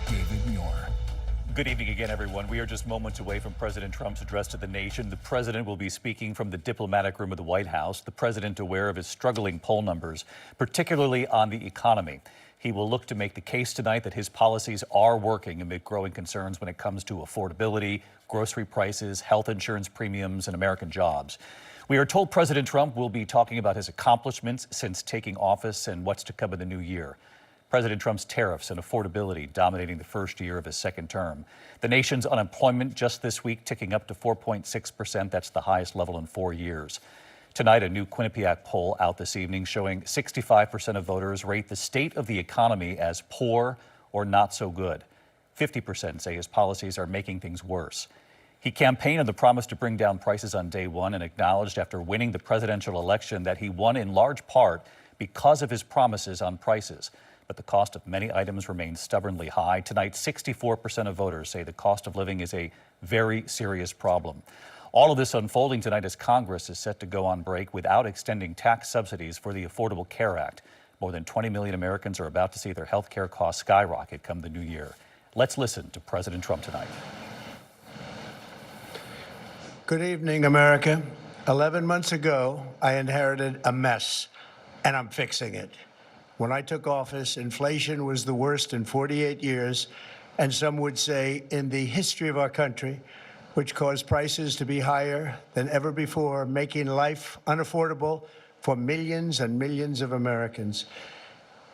David Muir. Good evening again, everyone. We are just moments away from President Trump's address to the nation. The president will be speaking from the diplomatic room of the White House. The president aware of his struggling poll numbers, particularly on the economy. He will look to make the case tonight that his policies are working amid growing concerns when it comes to affordability, grocery prices, health insurance premiums, and American jobs. We are told President Trump will be talking about his accomplishments since taking office and what's to come in the new year. President Trump's tariffs and affordability dominating the first year of his second term. The nation's unemployment just this week ticking up to 4.6%. That's the highest level in 4 years. Tonight, a new Quinnipiac poll out this evening showing 65% of voters rate the state of the economy as poor or not so good. 50% say his policies are making things worse. He campaigned on the promise to bring down prices on day one and acknowledged after winning the presidential election that he won in large part because of his promises on prices. But the cost of many items remains stubbornly high. Tonight, 64% of voters say the cost of living is a very serious problem. All of this unfolding tonight as Congress is set to go on break without extending tax subsidies for the Affordable Care Act. More than 20 million Americans are about to see their health care costs skyrocket come the new year. Let's listen to President Trump tonight. Good evening, America. 11 months ago, I inherited a mess, and I'm fixing it. When I took office, inflation was the worst in 48 years, and some would say in the history of our country, which caused prices to be higher than ever before, making life unaffordable for millions and millions of Americans.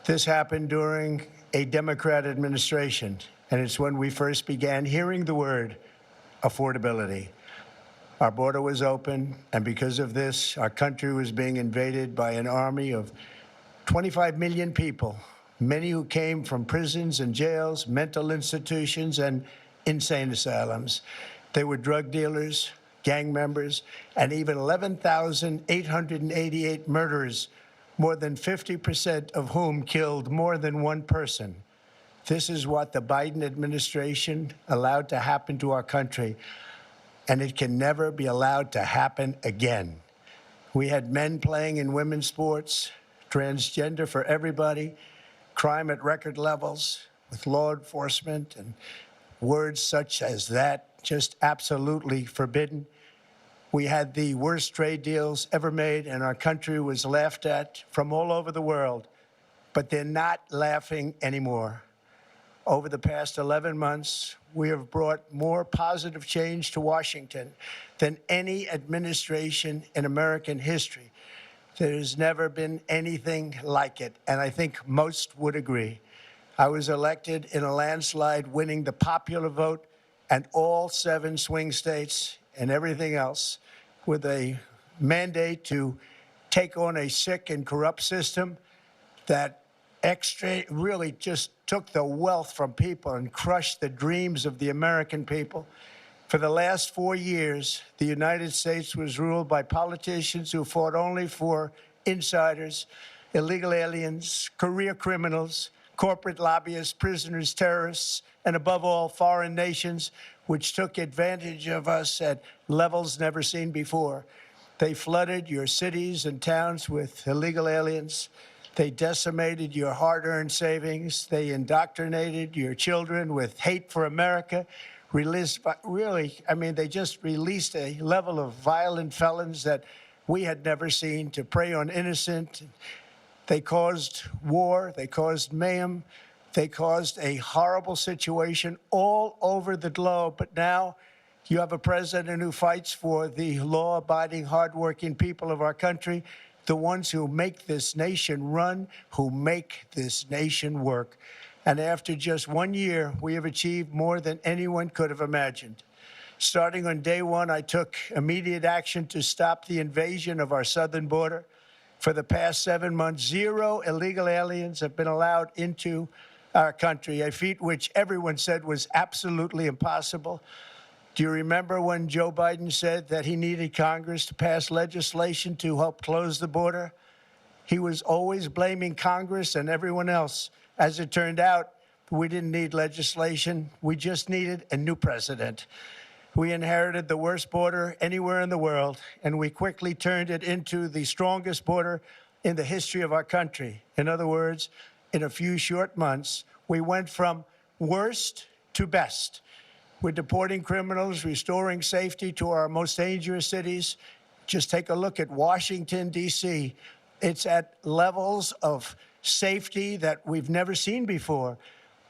This happened during a Democrat administration, and it's when we first began hearing the word affordability. Our border was open, and because of this, our country was being invaded by an army of 25 million people, many who came from prisons and jails, mental institutions, and insane asylums. They were drug dealers, gang members, and even 11,888 murderers, more than 50% of whom killed more than one person. This is what the Biden administration allowed to happen to our country, and it can never be allowed to happen again. We had men playing in women's sports, transgender for everybody, crime at record levels with law enforcement, and words such as that just absolutely forbidden. We had the worst trade deals ever made, and our country was laughed at from all over the world, but they're not laughing anymore. Over the past 11 months, we have brought more positive change to Washington than any administration in American history. There's never been anything like it, and I think most would agree. I was elected in a landslide, winning the popular vote and all 7 swing states and everything else, with a mandate to take on a sick and corrupt system that really just took the wealth from people and crushed the dreams of the American people. For the last 4 years, the United States was ruled by politicians who fought only for insiders, illegal aliens, career criminals, corporate lobbyists, prisoners, terrorists, and above all, foreign nations, which took advantage of us at levels never seen before. They flooded your cities and towns with illegal aliens. They decimated your hard-earned savings. They indoctrinated your children with hate for America. They just released a level of violent felons that we had never seen to prey on innocent. They caused war. They caused mayhem. They caused a horrible situation all over the globe. But now you have a president who fights for the law-abiding, hardworking people of our country, the ones who make this nation run, who make this nation work. And after just 1 year, we have achieved more than anyone could have imagined. Starting on day one, I took immediate action to stop the invasion of our southern border. For the past 7 months, 0 illegal aliens have been allowed into our country, a feat which everyone said was absolutely impossible. Do you remember when Joe Biden said that he needed Congress to pass legislation to help close the border? He was always blaming Congress and everyone else. As it turned out, we didn't need legislation. We just needed a new president. We inherited the worst border anywhere in the world, and we quickly turned it into the strongest border in the history of our country. In other words, in a few short months, we went from worst to best. We're deporting criminals, restoring safety to our most dangerous cities. Just take a look at Washington, D.C. It's at levels of safety that we've never seen before.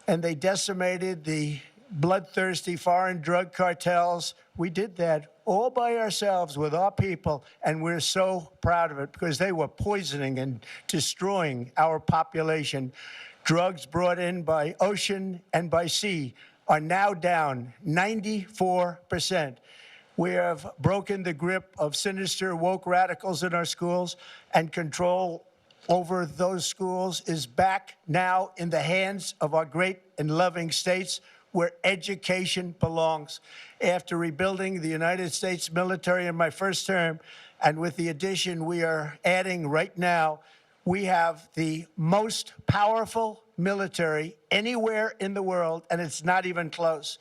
And they decimated the bloodthirsty foreign drug cartels. We did that all by ourselves with our people, and we're so proud of it because they were poisoning and destroying our population. Drugs brought in by ocean and by sea are now down 94%. We have broken the grip of sinister woke radicals in our schools, and control over those schools is back now in the hands of our great and loving states where education belongs. After rebuilding the United States military in my first term, and with the addition we are adding right now, we have the most powerful military anywhere in the world, and it's not even close.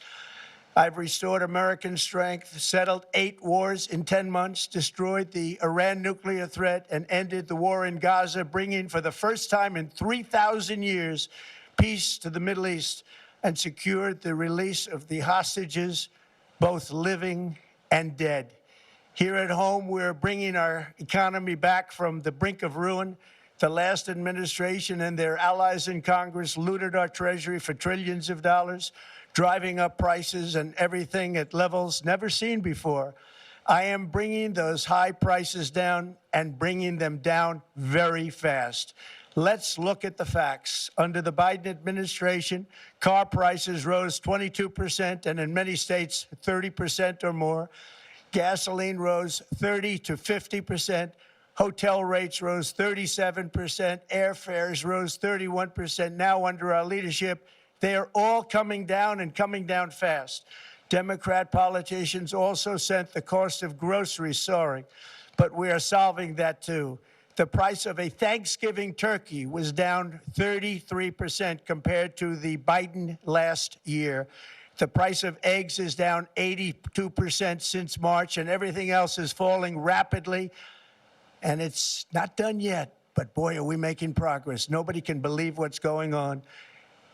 I've restored American strength, settled 8 wars in 10 months, destroyed the Iran nuclear threat, and ended the war in Gaza, bringing for the first time in 3,000 years peace to the Middle East, and secured the release of the hostages, both living and dead. Here at home, we're bringing our economy back from the brink of ruin. The last administration and their allies in Congress looted our treasury for trillions of dollars, driving up prices and everything at levels never seen before. I am bringing those high prices down and bringing them down very fast. Let's look at the facts. Under the Biden administration, car prices rose 22%, and in many states, 30% or more. Gasoline rose 30 to 50%. Hotel rates rose 37%. Airfares rose 31%. Now, under our leadership, they are all coming down and coming down fast. Democrat politicians also sent the cost of groceries soaring, but we are solving that too. The price of a Thanksgiving turkey was down 33% compared to the Biden last year. The price of eggs is down 82% since March, and everything else is falling rapidly. And it's not done yet, but boy, are we making progress. Nobody can believe what's going on.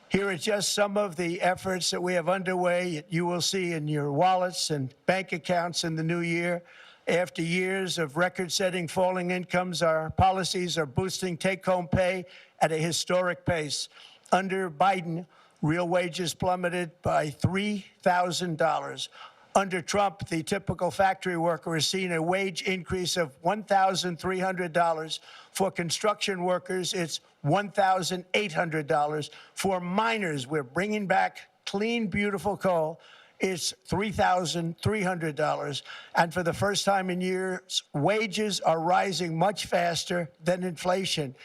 Here are just some of the efforts that we have underway. You will see in your wallets and bank accounts in the new year. After years of record-setting falling incomes, our policies are boosting take-home pay at a historic pace. Under Biden, real wages plummeted by $3,000. Under Trump, the typical factory worker has seen a wage increase of $1,300. For construction workers, it's $1,800. For miners, we're bringing back clean, beautiful coal. It's $3,300. And for the first time in years, wages are rising much faster than inflation.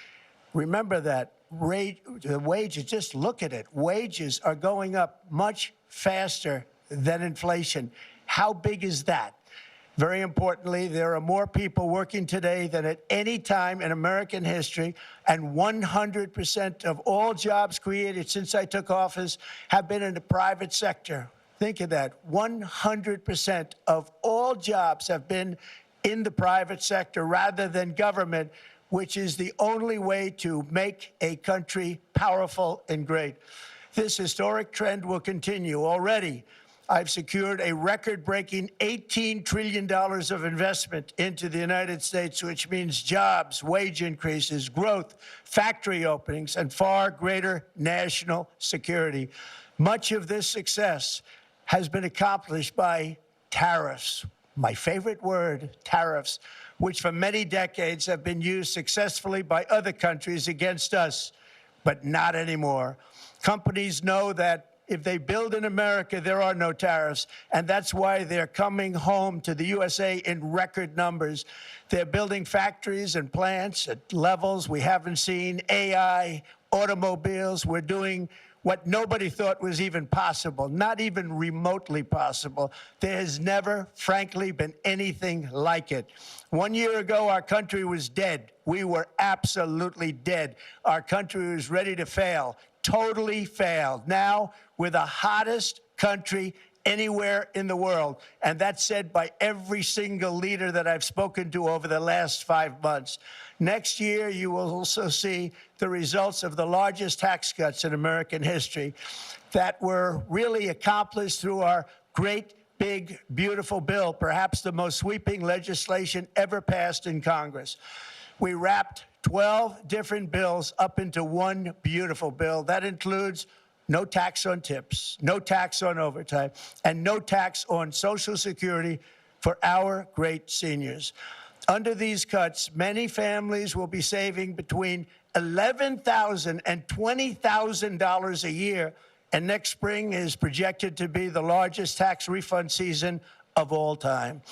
Remember that. The wages, just look at it. Wages are going up much faster than inflation. How big is that? Very importantly, there are more people working today than at any time in American history, and 100% of all jobs created since I took office have been in the private sector. Think of that. 100% of all jobs have been in the private sector rather than government, which is the only way to make a country powerful and great. This historic trend will continue. Already, I've secured a record-breaking $18 trillion of investment into the United States, which means jobs, wage increases, growth, factory openings, and far greater national security. Much of this success has been accomplished by tariffs. My favorite word, tariffs, which for many decades have been used successfully by other countries against us, but not anymore. Companies know that if they build in America, there are no tariffs, and that's why they're coming home to the USA in record numbers. They're building factories and plants at levels we haven't seen, AI, automobiles. We're doing what nobody thought was even possible, not even remotely possible. There has never, frankly, been anything like it. 1 year ago, our country was dead. We were absolutely dead. Our country was ready to fail, totally failed. Now, we're the hottest country anywhere in the world. And that's said by every single leader that I've spoken to over the last 5 months. Next year, you will also see the results of the largest tax cuts in American history that were really accomplished through our great, big, beautiful bill, perhaps the most sweeping legislation ever passed in Congress. We wrapped 12 different bills up into one beautiful bill. That includes no tax on tips, no tax on overtime, and no tax on Social Security for our great seniors. Under these cuts, many families will be saving between $11,000 and $20,000 a year, and next spring is projected to be the largest tax refund season of all time.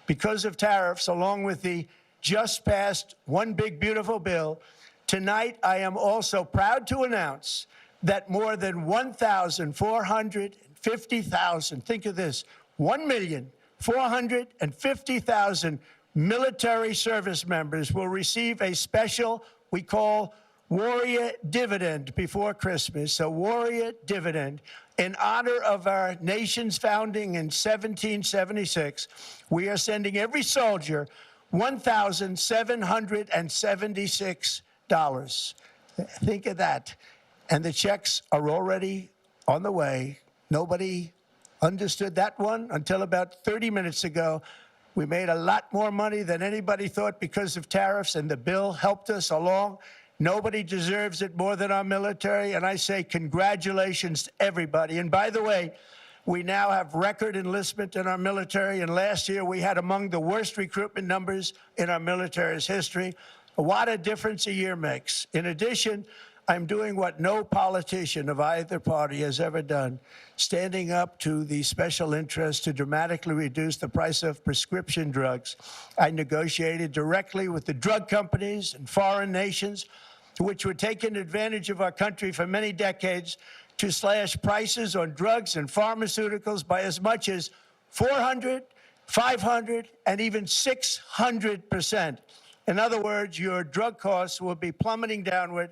Because of tariffs, along with the just passed One Big Beautiful Bill, tonight I am also proud to announce that more than 1,450,000, think of this, 1,450,000 military service members will receive a special, we call Warrior Dividend before Christmas, so Warrior Dividend. In honor of our nation's founding in 1776, we are sending every soldier $1,776. Think of that. And the checks are already on the way. Nobody understood that one until about 30 minutes ago. We made a lot more money than anybody thought because of tariffs, and the bill helped us along. Nobody deserves it more than our military, and I say congratulations to everybody. And by the way, we now have record enlistment in our military, and last year we had among the worst recruitment numbers in our military's history. What a difference a year makes. In addition, I'm doing what no politician of either party has ever done, standing up to the special interests to dramatically reduce the price of prescription drugs. I negotiated directly with the drug companies and foreign nations, which were taking advantage of our country for many decades, to slash prices on drugs and pharmaceuticals by as much as 400, 500, and even 600%. In other words, your drug costs will be plummeting downward.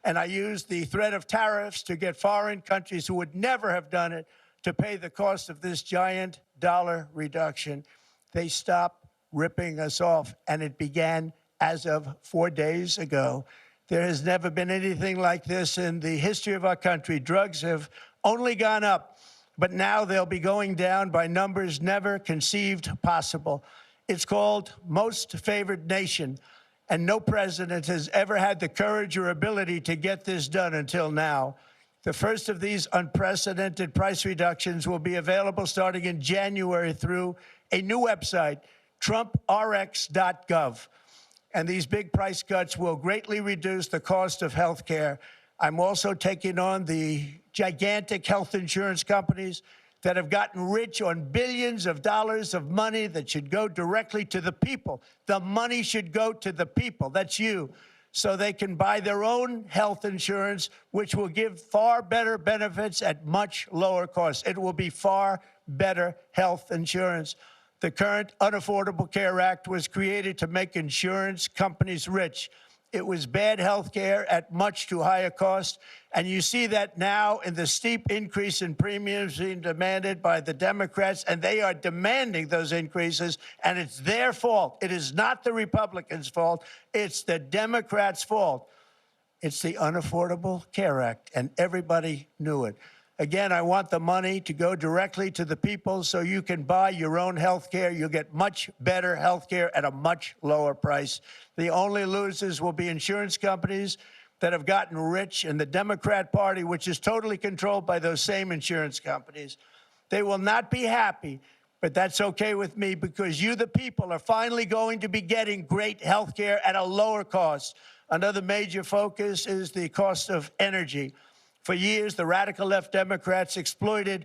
And I used the threat of tariffs to get foreign countries who would never have done it to pay the cost of this giant dollar reduction. They stopped ripping us off, and it began as of 4 days ago. There has never been anything like this in the history of our country. Drugs have only gone up, but now they'll be going down by numbers never conceived possible. It's called Most Favored Nation. And no president has ever had the courage or ability to get this done until now. The first of these unprecedented price reductions will be available starting in January through a new website, trumprx.gov. And these big price cuts will greatly reduce the cost of health care. I'm also taking on the gigantic health insurance companies that have gotten rich on billions of dollars of money that should go directly to the people. The money should go to the people, that's you, so they can buy their own health insurance, which will give far better benefits at much lower costs. It will be far better health insurance. The current Unaffordable Care Act was created to make insurance companies rich. It was bad health care at much too high a cost. And you see that now in the steep increase in premiums being demanded by the Democrats, and they are demanding those increases, and it's their fault. It is not the Republicans' fault. It's the Democrats' fault. It's the Unaffordable Care Act, and everybody knew it. Again, I want the money to go directly to the people so you can buy your own health care. You'll get much better health care at a much lower price. The only losers will be insurance companies that have gotten rich, and the Democrat Party, which is totally controlled by those same insurance companies. They will not be happy, but that's okay with me, because you, the people, are finally going to be getting great health care at a lower cost. Another major focus is the cost of energy. For years, the radical left Democrats exploited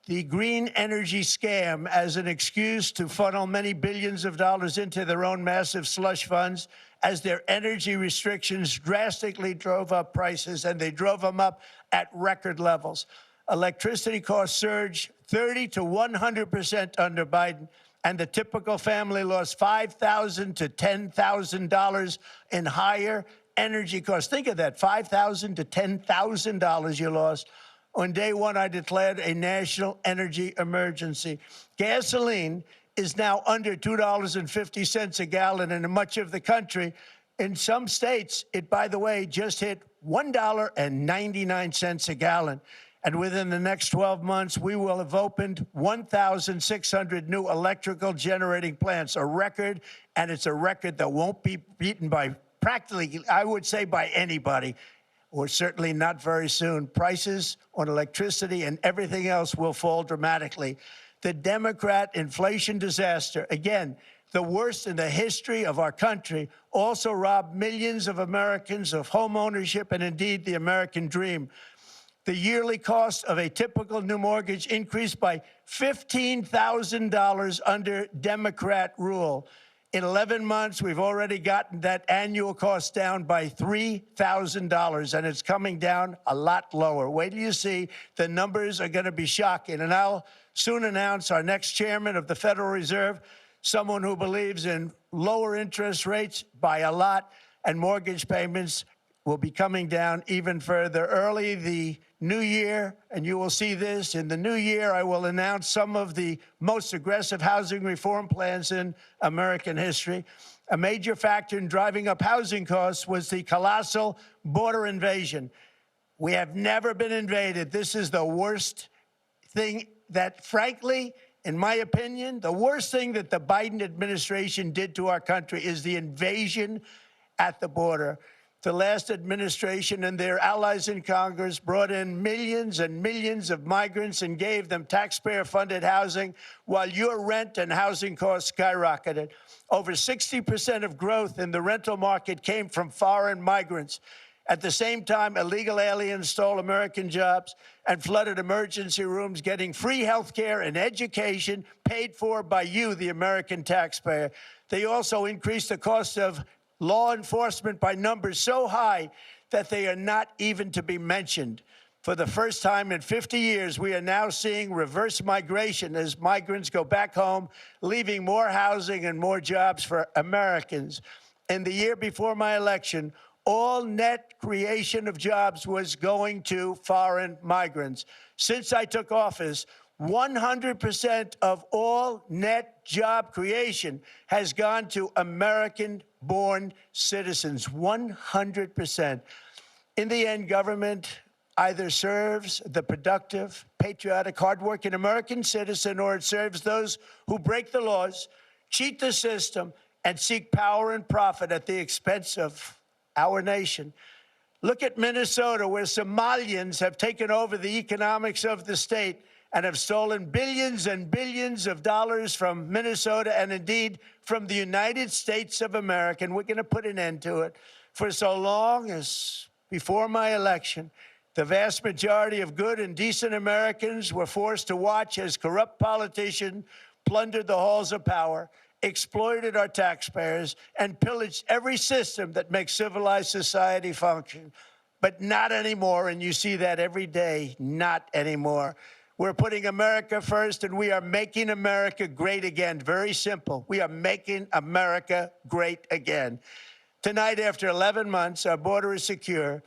the green energy scam as an excuse to funnel many billions of dollars into their own massive slush funds, as their energy restrictions drastically drove up prices, and they drove them up at record levels. Electricity costs surged 30 to 100% under Biden, and the typical family lost $5,000 to $10,000 in higher energy costs. Think of that, $5,000 to $10,000 you lost. On day one, I declared a national energy emergency. Gasoline is now under $2.50 a gallon in much of the country. In some states, it, by the way, just hit $1.99 a gallon. And within the next 12 months, we will have opened 1,600 new electrical generating plants, a record, and it's a record that won't be beaten by practically, I would say, by anybody, or certainly not very soon. Prices on electricity and everything else will fall dramatically. The Democrat inflation disaster, again, the worst in the history of our country, also robbed millions of Americans of home ownership and indeed the American dream. The yearly cost of a typical new mortgage increased by $15,000 under Democrat rule. In 11 months, we've already gotten that annual cost down by $3,000, and it's coming down a lot lower. Wait till you see. The numbers are going to be shocking. And I'll soon announce our next chairman of the Federal Reserve, someone who believes in lower interest rates by a lot, and mortgage payments will be coming down even further. Early the new year, and you will see this, in the new year, I will announce some of the most aggressive housing reform plans in American history. A major factor in driving up housing costs was the colossal border invasion. We have never been invaded. This is the worst thing that, frankly, in my opinion, the worst thing that the Biden administration did to our country is the invasion at the border. The last administration and their allies in Congress brought in millions and millions of migrants and gave them taxpayer-funded housing while your rent and housing costs skyrocketed. Over 60% of growth in the rental market came from foreign migrants. At the same time, illegal aliens stole American jobs and flooded emergency rooms, getting free health care and education paid for by you, the American taxpayer. They also increased the cost of law enforcement by numbers so high that they are not even to be mentioned. For the first time in 50 years, we are now seeing reverse migration as migrants go back home, leaving more housing and more jobs for Americans. In the year before my election, all net creation of jobs was going to foreign migrants. Since I took office, 100% of all net job creation has gone to American-born citizens, 100%. In the end, government either serves the productive, patriotic, hardworking American citizen, or it serves those who break the laws, cheat the system, and seek power and profit at the expense of our nation. Look at Minnesota, where Somalians have taken over the economics of the state and have stolen billions and billions of dollars from Minnesota and indeed from the United States of America. And we're going to put an end to it. For so long as before my election, the vast majority of good and decent Americans were forced to watch as corrupt politicians plundered the halls of power, exploited our taxpayers, and pillaged every system that makes civilized society function. But not anymore, and you see that every day, not anymore. We're putting America first, and we are making America great again. Very simple. We are making America great again. Tonight, after 11 months, our border is secure.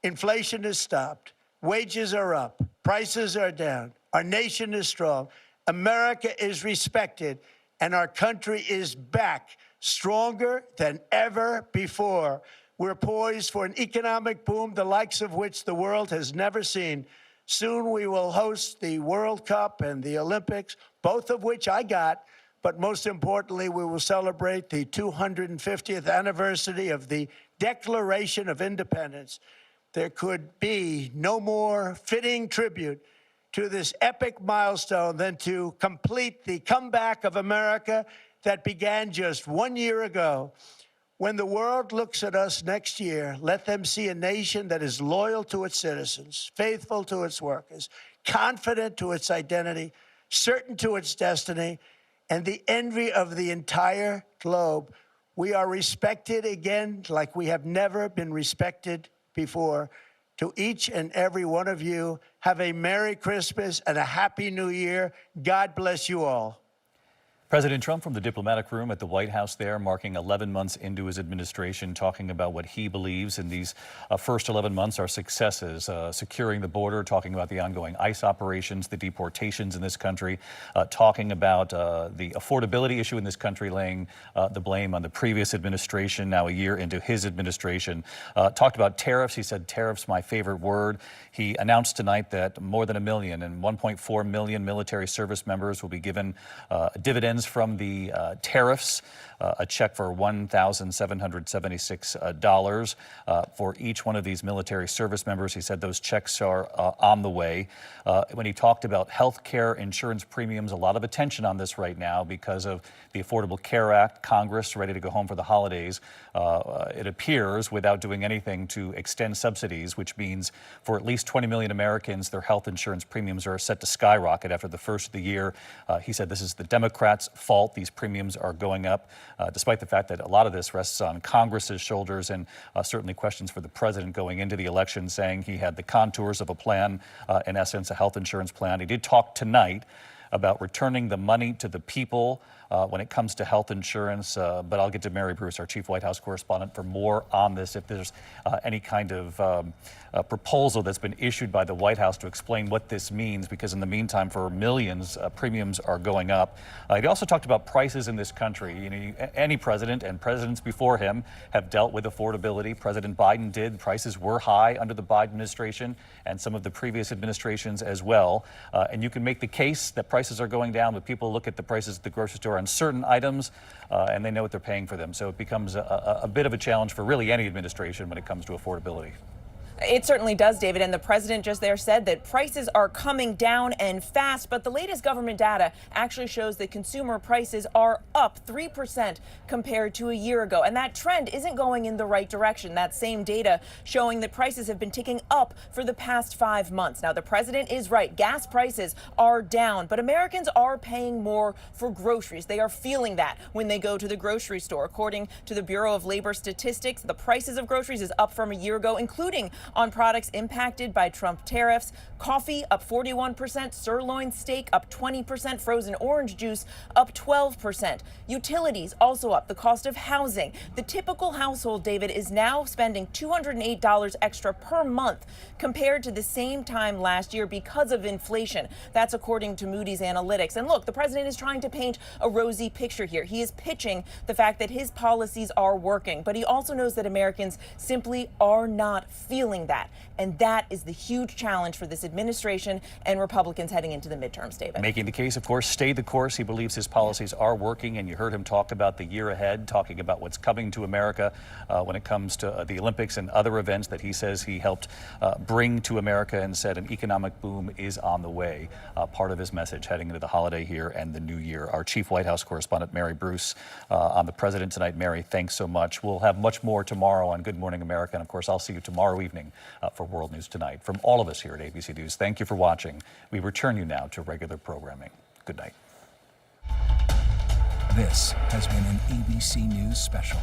Inflation is stopped. Wages are up. Prices are down. Our nation is strong. America is respected, and our country is back, stronger than ever before. We're poised for an economic boom, the likes of which the world has never seen. Soon we will host the World Cup and the Olympics, both of which I got. But most importantly, we will celebrate the 250th anniversary of the Declaration of Independence. There could be no more fitting tribute to this epic milestone than to complete the comeback of America that began just 1 year ago. When the world looks at us next year, let them see a nation that is loyal to its citizens, faithful to its workers, confident to its identity, certain to its destiny, and the envy of the entire globe. We are respected again like we have never been respected before. To each and every one of you, have a Merry Christmas and a Happy New Year. God bless you all. President Trump from the diplomatic room at the White House there, marking 11 months into his administration, talking about what he believes in these first 11 months are successes, securing the border, talking about the ongoing ICE operations, the deportations in this country, talking about the affordability issue in this country, laying the blame on the previous administration, now a year into his administration. Talked about tariffs. He said, tariffs, my favorite word. He announced tonight that more than 1 million and 1.4 million military service members will be given dividends from the tariffs, a check for $1,776 for each one of these military service members. He said those checks are on the way. When he talked about health care insurance premiums, a lot of attention on this right now because of the Affordable Care Act. Congress ready to go home for the holidays, it appears, without doing anything to extend subsidies, which means for at least 20 million Americans, their health insurance premiums are set to skyrocket after the first of the year. He said this is the Democrats' fault. These premiums are going up, despite the fact that a lot of this rests on Congress's shoulders, and certainly questions for the president going into the election, saying he had the contours of a plan, in essence, a health insurance plan. He did talk tonight about returning the money to the people when it comes to health insurance. But I'll get to Mary Bruce, our chief White House correspondent, for more on this. If there's any kind of proposal that's been issued by the White House to explain what this means, because in the meantime, for millions, premiums are going up. He also talked about prices in this country. You know, any president and presidents before him have dealt with affordability. President Biden did. Prices were high under the Biden administration and some of the previous administrations as well. And you can make the case that prices are going down, but people look at the prices at the grocery store on certain items and they know what they're paying for them. So it becomes a bit of a challenge for really any administration when it comes to affordability. It certainly does, David, and the president just there said that prices are coming down and fast, but the latest government data actually shows that consumer prices are up 3% compared to a year ago, and that trend isn't going in the right direction. That same data showing that prices have been ticking up for the past 5 months. Now, the president is right. Gas prices are down, but Americans are paying more for groceries. They are feeling that when they go to the grocery store. According to the Bureau of Labor Statistics, the prices of groceries is up from a year ago, including on products impacted by Trump tariffs. Coffee up 41%, sirloin steak up 20%, frozen orange juice up 12%. Utilities also up, the cost of housing. The typical household, David, is now spending $208 extra per month compared to the same time last year because of inflation. That's according to Moody's Analytics. And look, the president is trying to paint a rosy picture here. He is pitching the fact that his policies are working, but he also knows that Americans simply are not feeling that. And that is the huge challenge for this administration and Republicans heading into the midterms, David. Making the case, of course, stay the course. He believes his policies are working, and you heard him talk about the year ahead, talking about what's coming to America when it comes to the Olympics and other events that he says he helped bring to America, and said an economic boom is on the way. Part of his message heading into the holiday here and the new year. Our chief White House correspondent, Mary Bruce, on the president tonight. Mary, thanks so much. We'll have much more tomorrow on Good Morning America, and of course, I'll see you tomorrow evening for World News Tonight. From all of us here at ABC News, thank you for watching. We return you now to regular programming. Good night. This has been an ABC News special.